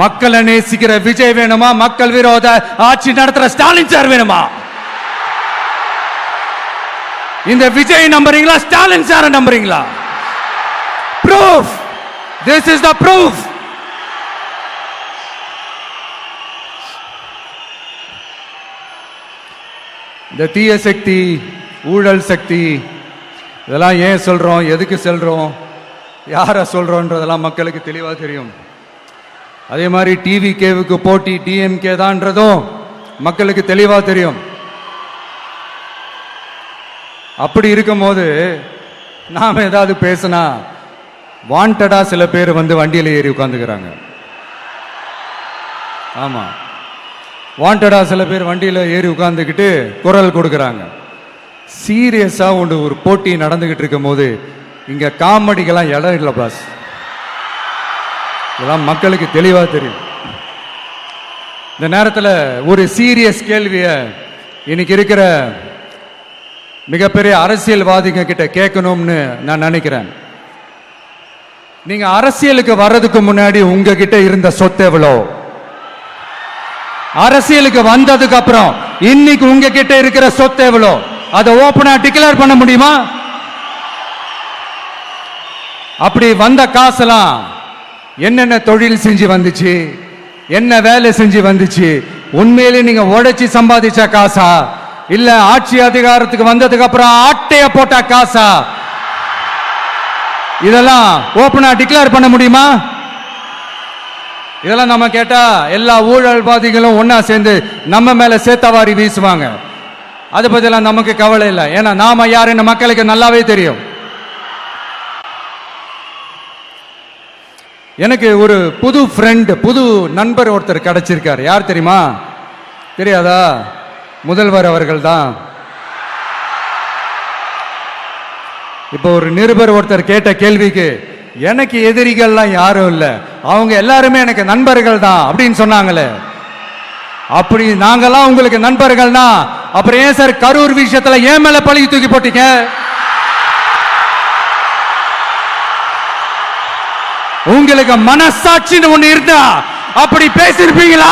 மக்களை நேசிக்கிற விஜய் வேணுமா, மக்கள் விரோத ஆட்சி நடத்துற ஸ்டாலின் சார் வேணுமா? இந்த விஜய் நம்புறீங்களா, ஸ்டாலின் சார் நம்புறீங்களா? proof, this is the proof. இந்த தீய சக்தி, ஊழல் சக்தி, இதெல்லாம் ஏன் சொல்றோம், எதுக்கு சொல்றோம், யாரை சொல்றோன்றதெல்லாம் மக்களுக்கு தெளிவா தெரியும். அதே மாதிரி டிவிகேவுக்கு போட்டி டிஎம்கே தான்றதும் மக்களுக்கு தெளிவா தெரியும். அப்படி இருக்கும்போது நாம ஏதாவது பேசினா வாண்டடா சில பேர் வந்து வண்டியில ஏறி உட்காந்துக்கிறாங்க. ஆமா, வாண்டடா சில பேர் வண்டியில ஏறி உட்கார்ந்துக்கிட்டு குரல் கொடுக்கறாங்க. சீரியஸா ஒரு போட்டி நடந்துகிட்டு இருக்கும் போது இங்க காமெடிக்கெல்லாம் இடம் இல்லை பாஸ். இதெல்லாம் மக்களுக்கு தெளிவா தெரியும். இந்த நேரத்தில் ஒரு சீரியஸ் கேள்விய இன்னைக்கு இருக்கிற மிகப்பெரிய அரசியல்வாதிங்க கிட்ட கேட்கணும்னு நான் நினைக்கிறேன். நீங்க அரசியலுக்கு வர்றதுக்கு முன்னாடி உங்ககிட்ட இருந்த சொத்து எவ்வளோ? அரசியலுக்கு வந்ததுக்கு அப்புறம் இன்னைக்கு உங்ககிட்ட இருக்கிற சொத்து எவ்வளோ? அதை ஓபனா டிக்ளேர் பண்ண முடியுமா? அப்படி வந்த காசெல்லாம் என்னென்ன தொழில் செஞ்சு வந்துச்சு, என்ன வேலை செஞ்சு வந்துச்சு, உண்மையிலே நீங்க உழைச்சி சம்பாதிச்ச காசா, இல்ல ஆட்சி அதிகாரத்துக்கு வந்ததுக்கு அப்புறம் ஆட்டைய போட்ட காசா? இதெல்லாம் ஓபனா டிக்ளேர் பண்ண முடியுமா? இதெல்லாம் நம்ம கேட்டா எல்லா ஊழல்வாதிகளும் ஒன்னா சேர்ந்து நம்ம மேல சேத்தவாரி வீசுவாங்க. அதை பத்தியெல்லாம் நமக்கு கவலை இல்லை. ஏன்னா நாம யாருன்னு மக்களுக்கு நல்லாவே தெரியும். எனக்கு ஒரு புது ஃப்ரெண்ட், புது நண்பர் ஒருத்தர் கிடைச்சிருக்காரு. யார் தெரியுமா? தெரியாதா? முதல்வர் அவர்கள் தான். இப்போ ஒரு நிருபர் ஒருத்தர் கேட்ட கேள்விக்கு எனக்கு எதிரிகள்லாம் யாரும் இல்லை, அவங்க எல்லாருமே எனக்கு நண்பர்கள் தான் அப்படின்னு சொன்னாங்களே. அப்படி நாங்கெல்லாம் உங்களுக்கு நண்பர்கள்னா அப்புறம் ஏன் சார் கரூர் விஷயத்துல ஏன் மேல பழி தூக்கி போட்டீங்க? உங்களுக்கு மனசாட்சின்னு ஒண்ணு இருந்தா அப்படி பேசிருப்பீங்களா?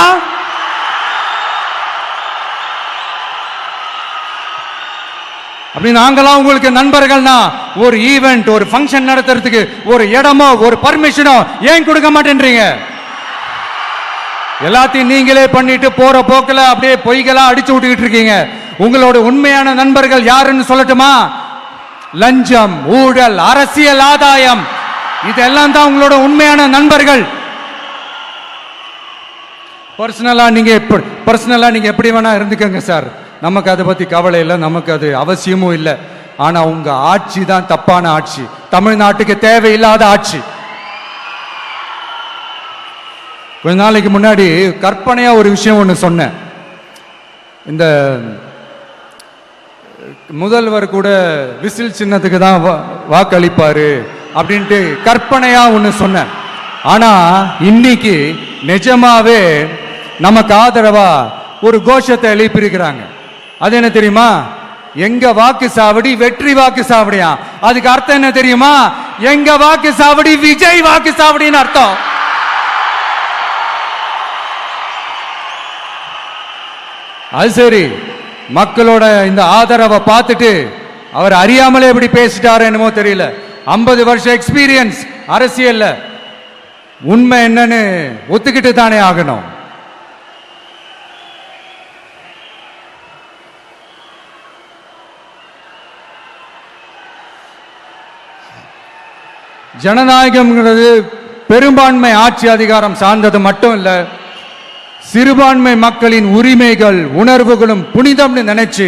அப்படி நாங்களாம் உங்களுக்கு நண்பர்கள்னா ஒரு ஈவென்ட், ஒரு ஃபங்க்ஷன் நடத்துறதுக்கு ஒரு இடமோ ஒரு பர்மிஷனோ ஏன் கொடுக்க மாட்டேன்றீங்க? எல்லாத்தையும் நீங்களே பண்ணிட்டு போற போக்கில் அப்படியே பொய்களா அடிச்சு விட்டுக்கிட்டு இருக்கீங்க. உங்களோட உண்மையான நண்பர்கள் யாருன்னு சொல்லட்டுமா? லஞ்சம், ஊழல், அரசியல் ஆதாயம், இதெல்லாம் தான் உங்களோட உண்மையான நண்பர்கள். பர்சனலா நீங்க எப்படி வேணா இருந்துக்கங்க சார், நமக்கு அதை பத்தி கவலை இல்லை, நமக்கு அது அவசியமும் இல்லை. ஆனா உங்க ஆட்சி தான் தப்பான ஆட்சி, தமிழ்நாட்டுக்கு தேவையில்லாத ஆட்சி. கொஞ்ச நாளைக்கு முன்னாடி கற்பனையா ஒரு விஷயம் ஒன்று சொன்னேன். இந்த முதல்வர் கூட விசில் சின்னத்துக்கு தான் வாக்களிப்பாரு அப்படின்ட்டு கற்பனையா ஒன்று சொன்னேன். ஆனா இன்னைக்கு நிஜமாவே நமக்கு ஆதரவா ஒரு கோஷத்தை எழுப்பியிருக்கிறாங்க. அது என்ன தெரியுமா? எங்க வாக்கு சாவடி வெற்றி வாக்கு சாவடியா. அதுக்கு அர்த்தம் என்ன தெரியுமா? எங்க வாக்கு சாவடி விஜய் வாக்கு சாவடின்னு அர்த்தம். அது சரி, மக்களோட இந்த ஆதரவை பார்த்துட்டு அவர் அறியாமலே எப்படி பேசிட்டாரு என்னமோ தெரியல. 50 வருஷம் எக்ஸ்பீரியன்ஸ் அரசியல்ல, உண்மை என்னன்னு ஒத்துக்கிட்டு தானே ஆகணும். ஜனநாயகம்ங்கிறது பெரும்பான்மை ஆட்சி அதிகாரம் சார்ந்தது மட்டும் இல்ல, சிறுபான்மை மக்களின் உரிமைகள் உணர்வுகளும் புனிதம்னு நினைச்சு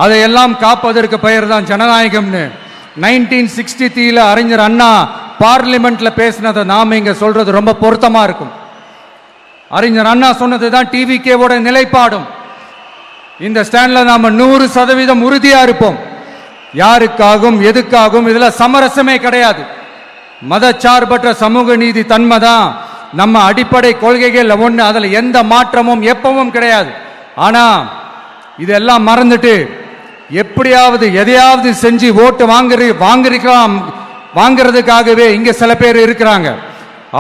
அதையெல்லாம் காப்பதற்கு பெயர் தான் ஜனநாயகம்னு 1963 அறிஞர் அண்ணா பார்லிமெண்ட்ல பேசினதை நாம இங்க சொல்றது ரொம்ப பொருத்தமா இருக்கும். அறிஞர் அண்ணா சொன்னதுதான் டிவிகேவோட நிலைப்பாடும். இந்த ஸ்டாண்ட்ல நாம 100% உறுதியா இருப்போம். யாருக்காகவும் எதுக்காகவும் இதுல சமரசமே கிடையாது. மதச்சார்பற்ற சமூக நீதி தன்மை தான் நம்ம அடிப்படை கொள்கைகள் ஒன்று, அதுல எந்த மாற்றமும் எப்பவும் கிடையாது. ஆனா இதெல்லாம் மறந்துட்டு எப்படியாவது எதையாவது செஞ்சு ஓட்டு வாங்குறதுக்காகவே இங்க சில பேர் இருக்கிறாங்க.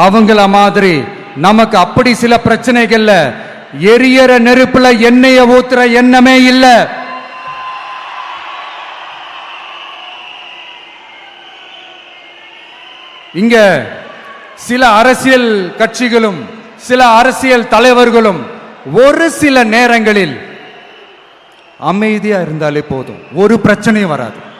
அவங்கள மாதிரி நமக்கு அப்படி சில பிரச்சனைகள்ல எரியற நெருப்புல எண்ணெய ஊத்துற எண்ணமே இல்ல. இங்க சில அரசியல் கட்சிகளும் சில அரசியல் தலைவர்களும் ஒரு சில நேரங்களில் அமைதியா இருந்தாலே போதும், ஒரு பிரச்சனையும் வராது.